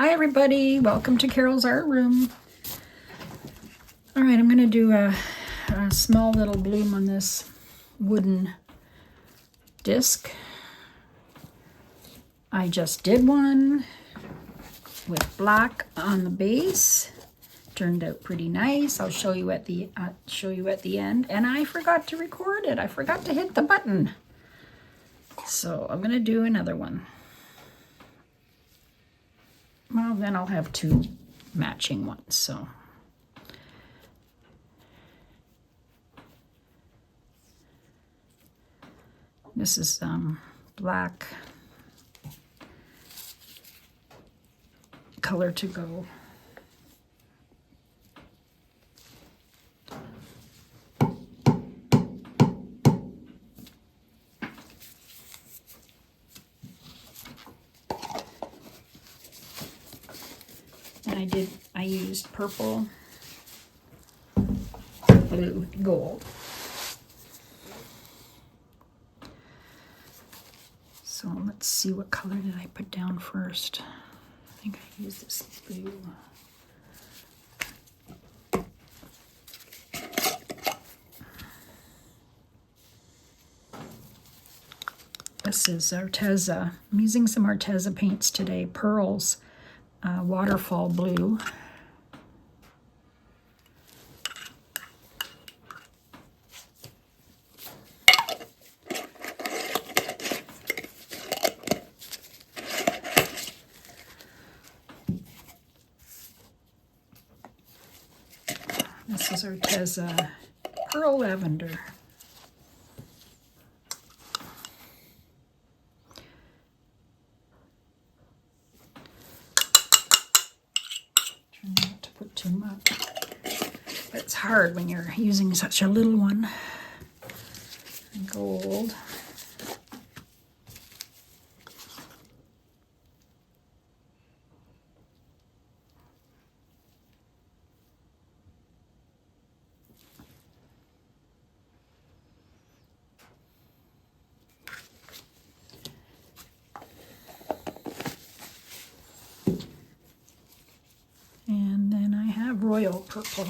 Hi everybody, welcome to Carol's Art Room. All right, I'm going to do a small little bloom on this wooden disc. I just did one with black on the base. Turned out pretty nice. I'll show you at the end. And I forgot to record it. I forgot to hit the button. So I'm going to do another one. Well, then I'll have two matching ones, so. This is black color to go. And I used purple, blue, gold. So let's see, what color did I put down first? I think I used this blue. This is Arteza. I'm using some Arteza paints today. Pearls, waterfall blue. This is Arteza Pearl Lavender. Try not to put too much. But it's hard when you're using such a little one. Gold. And then I have royal purple.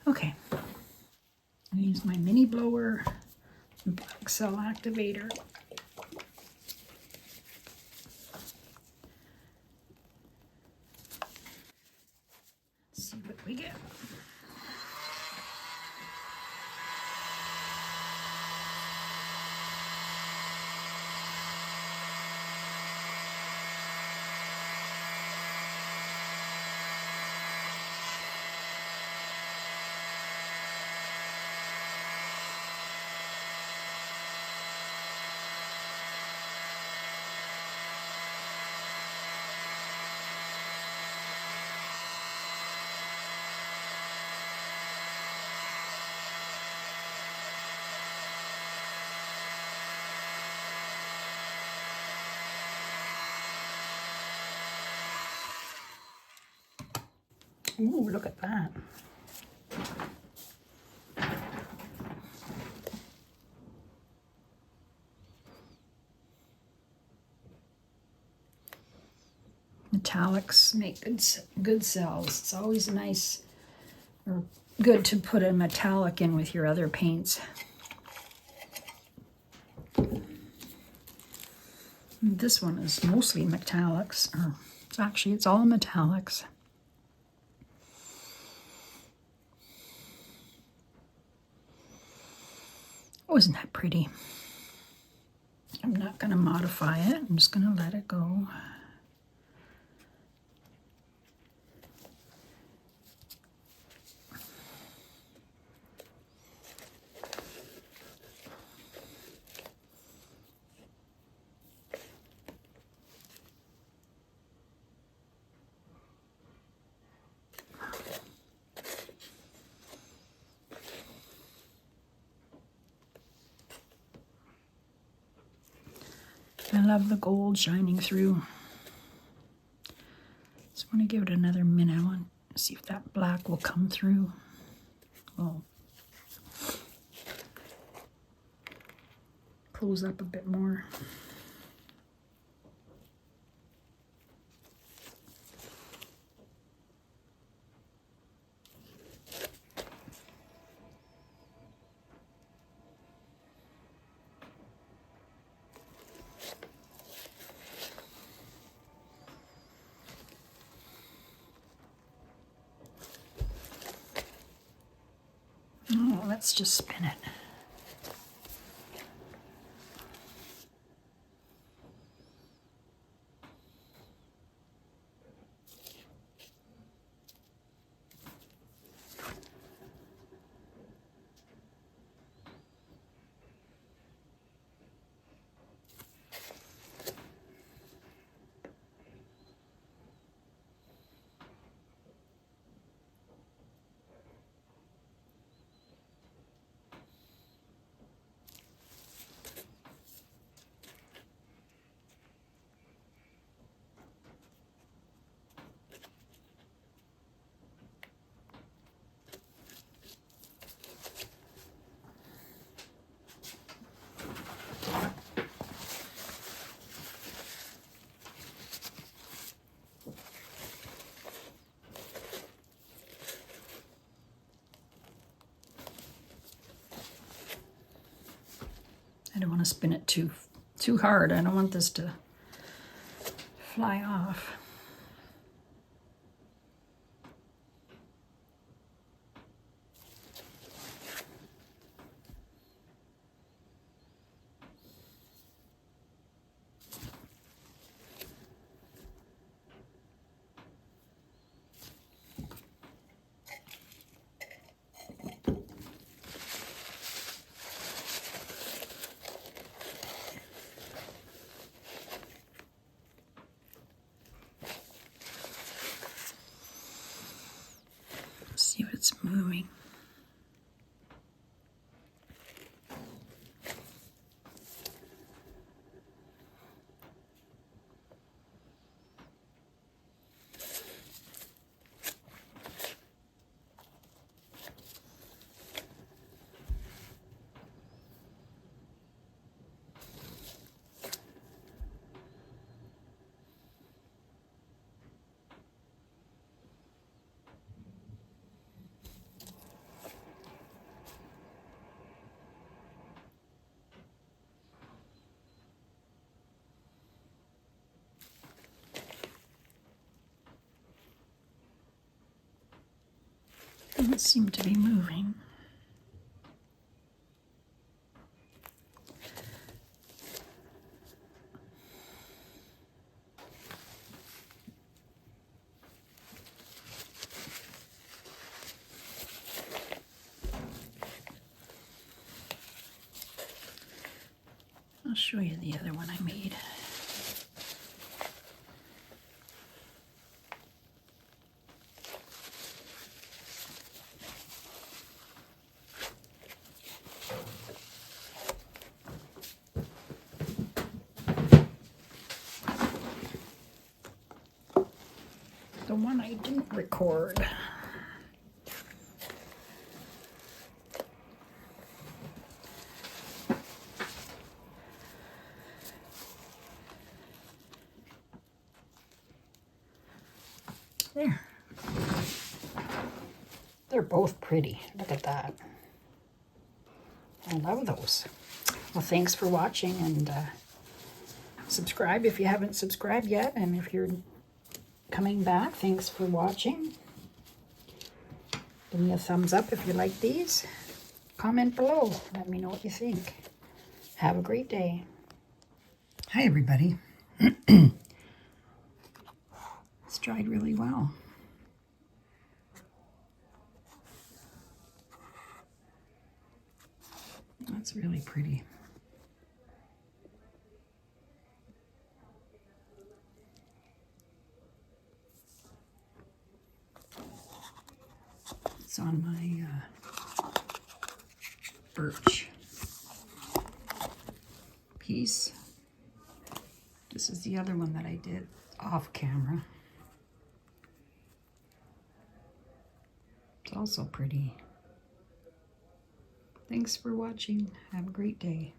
Okay, I use my mini blower and black cell activator. Let's see what we get. Ooh, look at that. Metallics make good cells. It's always nice or good to put a metallic in with your other paints. This one is mostly metallics, or it's all metallics. Oh, isn't that pretty? I'm not going to modify it. I'm just going to let it go. I love the gold shining through. Just want to give it another minute. I want to see if that black will come through. Oh. Close up a bit more. Oh, let's just spin it. I don't want to spin it too hard. I don't want this to fly off. See if it's moving. Doesn't seem to be moving. I'll show you the other one I made. The one I didn't record. There. They're both pretty. Look at that. I love those. Well, thanks for watching, and subscribe if you haven't subscribed yet, and if you're coming back, thanks for watching. Give me a thumbs up if you like these. Comment below. Let me know what you think. Have a great day. Hi, everybody. It's dried really well. That's really pretty. It's on my birch piece. This is the other one that I did off camera. It's also pretty. Thanks for watching. Have a great day.